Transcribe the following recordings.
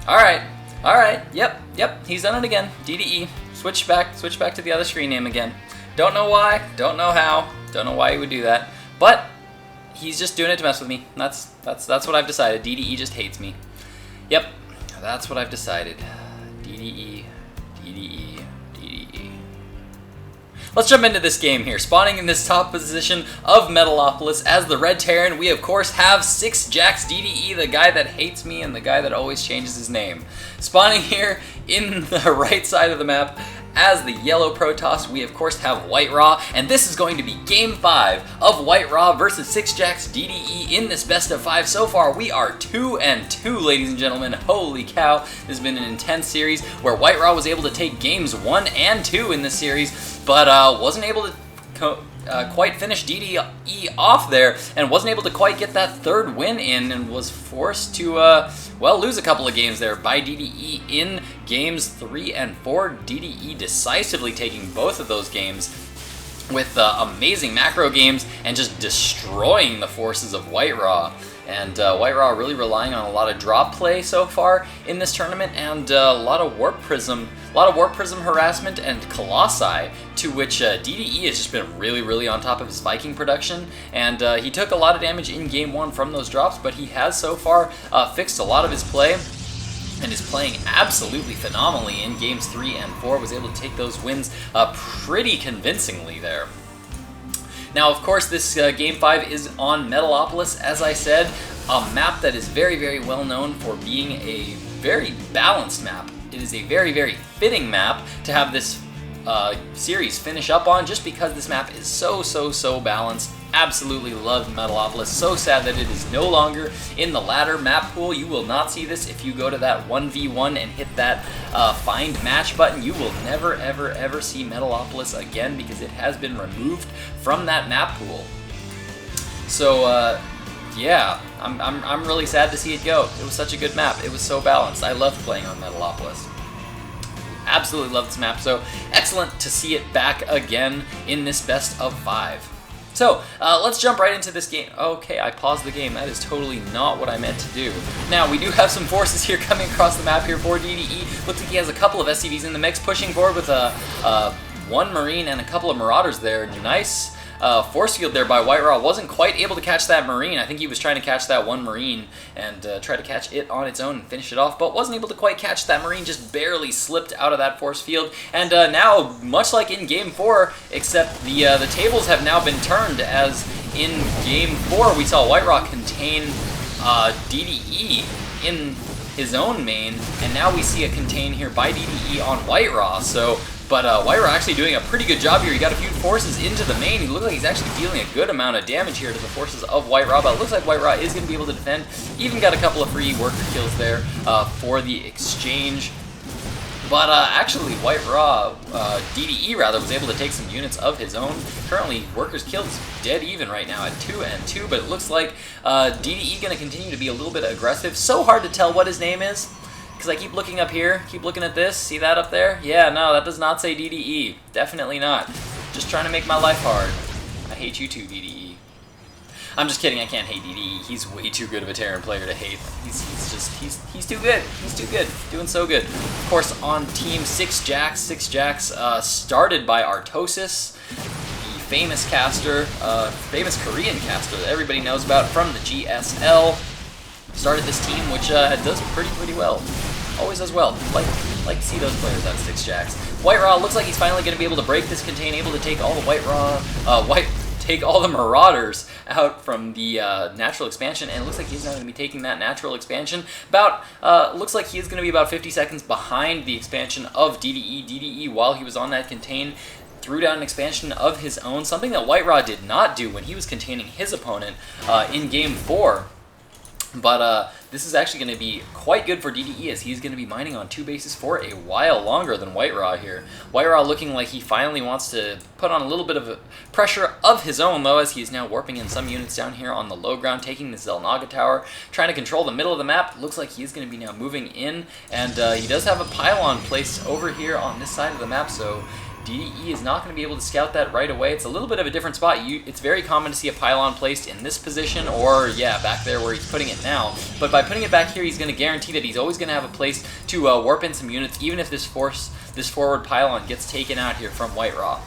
Alright, yep, he's done it again. DDE. Switch back to the other screen name again. Don't know why, don't know how, don't know why he would do that, but he's just doing it to mess with me. That's what I've decided. DDE just hates me. Yep, that's what I've decided. DDE. Let's jump into this game here. Spawning in this top position of Metalopolis as the Red Terran, we of course have sixjaxDDE, the guy that hates me and the guy that always changes his name. Spawning here in the right side of the map as the yellow Protoss, we of course have WhiteRa, and this is going to be Game 5 of WhiteRa versus sixjaxDDE in this best of 5. So far, we are 2-2, ladies and gentlemen. Holy cow, this has been an intense series where WhiteRa was able to take games 1 and 2 in this series, but wasn't able to quite finish DDE off there, and wasn't able to quite get that third win in, and was forced to, well, lose a couple of games there by DDE in games 3 and 4. DDE decisively taking both of those games with amazing macro games and just destroying the forces of WhiteRa. And WhiteRa really relying on a lot of drop play so far in this tournament, and a lot of warp prism harassment and colossi, to which DDE has just been really on top of his Viking production. And he took a lot of damage in game 1 from those drops, but he has so far fixed a lot of his play and is playing absolutely phenomenally in games 3 and 4. Was able to take those wins pretty convincingly there. Now, of course, this Game 5 is on Metalopolis, as I said, a map that is very well known for being a very balanced map. It is a very fitting map to have this series finish up on, just because this map is so balanced. Absolutely love Metalopolis. So sad that it is no longer in the ladder map pool. You will not see this if you go to that 1v1 and hit that find match button. You will never ever see Metalopolis again, because it has been removed from that map pool. So yeah, I'm really sad to see it go. It was such a good map. It was so balanced. I loved playing on Metalopolis. Absolutely love this map. So excellent to see it back again in this best of 5. So, let's jump right into this game. Okay, I paused the game. That is totally not what I meant to do. Now, we do have some forces here coming across the map here for DDE. Looks like he has a couple of SCVs in the mix, pushing forward with one Marine and a couple of Marauders there. Nice force field there by WhiteRa. Wasn't quite able to catch that Marine. I think he was trying to catch that one Marine and try to catch it on its own and finish it off, but wasn't able to quite catch that Marine, just barely slipped out of that force field. And now, much like in Game 4, except the tables have now been turned, as in Game 4 we saw WhiteRa contain DDE in his own main, and now we see a contain here by DDE on WhiteRa. So, but WhiteRa actually doing a pretty good job here. He got a few forces into the main. He looks like he's actually dealing a good amount of damage here to the forces of WhiteRa, but it looks like WhiteRa is going to be able to defend. Even got a couple of free worker kills there for the exchange. But actually, WhiteRa, DDE rather, was able to take some units of his own. Currently, workers killed is dead even right now at 2-2, but it looks like DDE going to continue to be a little bit aggressive. So hard to tell what his name is, because I keep looking up here, keep looking at this. See that up there? Yeah, no, that does not say DDE. Definitely not. Just trying to make my life hard. I hate you too, DDE. I'm just kidding, I can't hate DDE. He's way too good of a Terran player to hate. He's too good. He's too good. Doing so good. Of course, on Team sixjax, started by Artosis, the famous caster, famous Korean caster that everybody knows about from the GSL. Started this team, which does pretty well. Always does well. Like to see those players on sixjax. WhiteRa looks like he's finally going to be able to break this contain, able to take all the take all the Marauders out from the natural expansion, and it looks like he's now going to be taking that natural expansion. Looks like he is going to be about 50 seconds behind the expansion of DDE. DDE, while he was on that contain, threw down an expansion of his own, something that WhiteRa did not do when he was containing his opponent in Game 4. But this is actually going to be quite good for DDE, as he's going to be mining on 2 bases for a while longer than WhiteRa here. WhiteRa looking like he finally wants to put on a little bit of a pressure of his own, though, as he's now warping in some units down here on the low ground, taking the Xel'Naga Tower, trying to control the middle of the map. Looks like he is going to be now moving in, and he does have a pylon placed over here on this side of the map, so DDE is not going to be able to scout that right away. It's a little bit of a different spot. It's very common to see a pylon placed in this position, or yeah, back there where he's putting it now. But by putting it back here, he's going to guarantee that he's always going to have a place to warp in some units, even if this forward pylon gets taken out here from WhiteRa.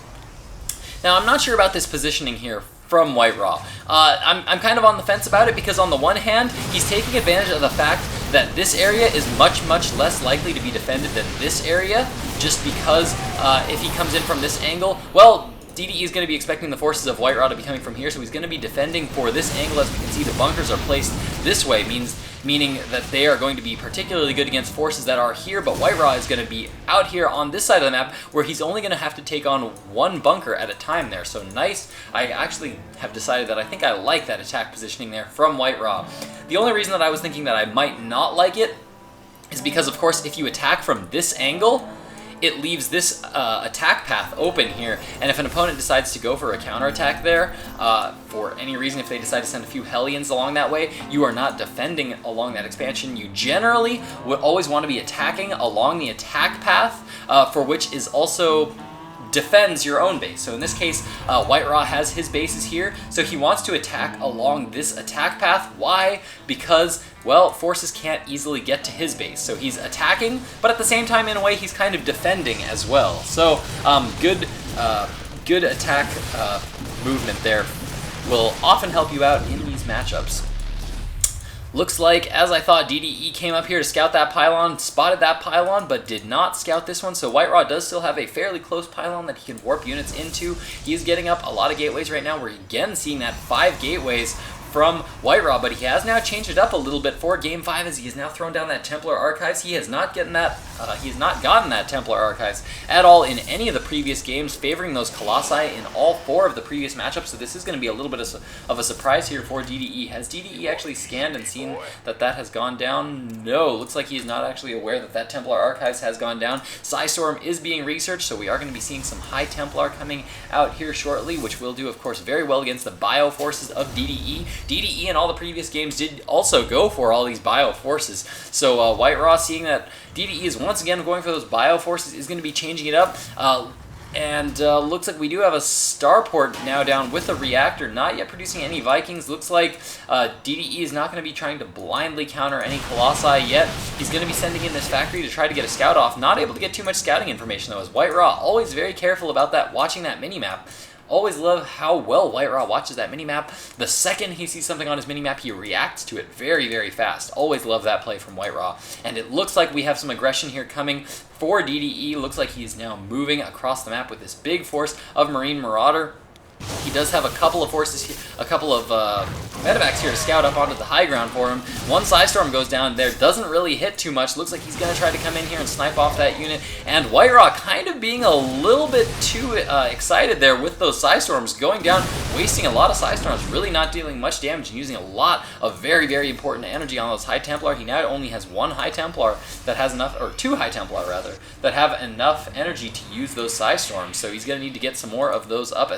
Now, I'm not sure about this positioning here from WhiteRa. I'm kind of on the fence about it, because on the one hand, he's taking advantage of the fact that this area is much, much less likely to be defended than this area, just because if he comes in from this angle, well, DDE is going to be expecting the forces of WhiteRa to be coming from here, so he's going to be defending for this angle. As we can see, the bunkers are placed this way, meaning that they are going to be particularly good against forces that are here, but WhiteRa is going to be out here on this side of the map, where he's only going to have to take on one bunker at a time there. So nice. I actually have decided that I think I like that attack positioning there from WhiteRa. The only reason that I was thinking that I might not like it is because, of course, if you attack from this angle, it leaves this attack path open here, and if an opponent decides to go for a counterattack there, for any reason, if they decide to send a few Hellions along that way, you are not defending along that expansion. You generally would always want to be attacking along the attack path, for which is also defends your own base. So in this case, WhiteRa has his bases here, so he wants to attack along this attack path. Why? Because, well, forces can't easily get to his base. So he's attacking, but at the same time, in a way, he's kind of defending as well. So good attack movement there will often help you out in these matchups. Looks like, as I thought, DDE came up here to scout that pylon, spotted that pylon, but did not scout this one, so WhiteRa does still have a fairly close pylon that he can warp units into. He's getting up a lot of gateways right now. We're again seeing that 5 gateways from WhiteRa, but he has now changed it up a little bit for Game 5, as he has now thrown down that Templar Archives. He has not gotten that Templar Archives at all in any of the previous games, favoring those Colossi in all 4 of the previous matchups, so this is going to be a little bit of a surprise here for DDE. Has DDE actually scanned and seen that that has gone down? No, looks like he is not actually aware that that Templar Archives has gone down. Psystorm is being researched, so we are going to be seeing some High Templar coming out here shortly, which will do, of course, very well against the bio forces of DDE. DDE in all the previous games did also go for all these bio forces. So WhiteRa, seeing that DDE is once again going for those bio forces, is going to be changing it up. Looks like we do have a starport now down with a reactor, not yet producing any Vikings. Looks like DDE is not going to be trying to blindly counter any Colossi yet. He's going to be sending in this factory to try to get a scout off. Not able to get too much scouting information though, as WhiteRa always very careful about that, watching that minimap. Always love how well WhiteRa watches that minimap. The second he sees something on his minimap, he reacts to it very, very fast. Always love that play from WhiteRa. And it looks like we have some aggression here coming for DDE. Looks like he's now moving across the map with this big force of Marine Marauder. He does have a couple of forces here, a couple of medevacs here to scout up onto the high ground for him. One Psystorm goes down there, doesn't really hit too much. Looks like he's going to try to come in here and snipe off that unit. And WhiteRa kind of being a little bit too excited there with those Psystorms going down, wasting a lot of Psystorms, really not dealing much damage and using a lot of very, very important energy on those High Templar. He now only has 1 High Templar that has enough, or 2 High Templar rather, that have enough energy to use those Psystorms. So he's going to need to get some more of those up as well.